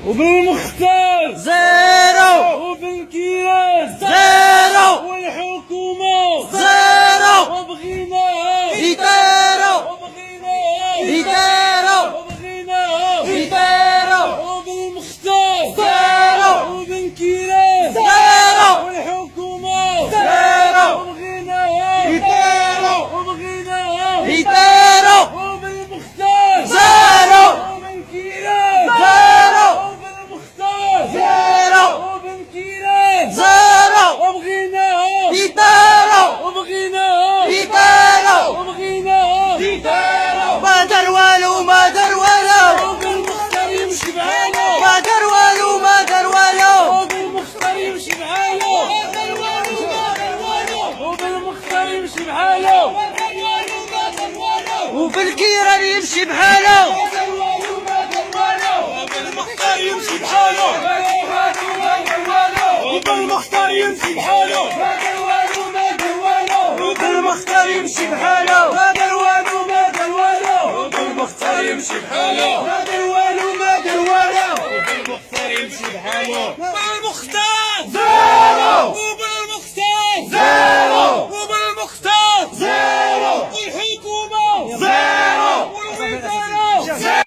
وبالمختار زيرو، وبالكياس زيرو، والحكومة زيرو، وبغيناها يديرو، وبغيناها يديرو، وبغيناها يديرو، وبالمختار زيرو، وبالكياس زيرو، والحكومة زيرو، وبغيناها يديرو، وبغيناها يديرو، وبالمختار زيرو، وبالكياس زيرو، وبالمختار زيرو، وبالكياس زيرو، وبغيناها يديرو، وبغيناها يديرو، وبغيناها يديرو، ما دار والو، ما دار والو، وبالمختار يمشي بحاله ما دار والو، ما دار والو، وبالمختار يمشي بحاله وبالمختار يمشي بحاله وبالكيران يمشي بحاله، وبالمختار يمشي بحاله وبالمختار يمشي بحاله وبالمختار يمشي بحاله، وبالمختار يمشي بحاله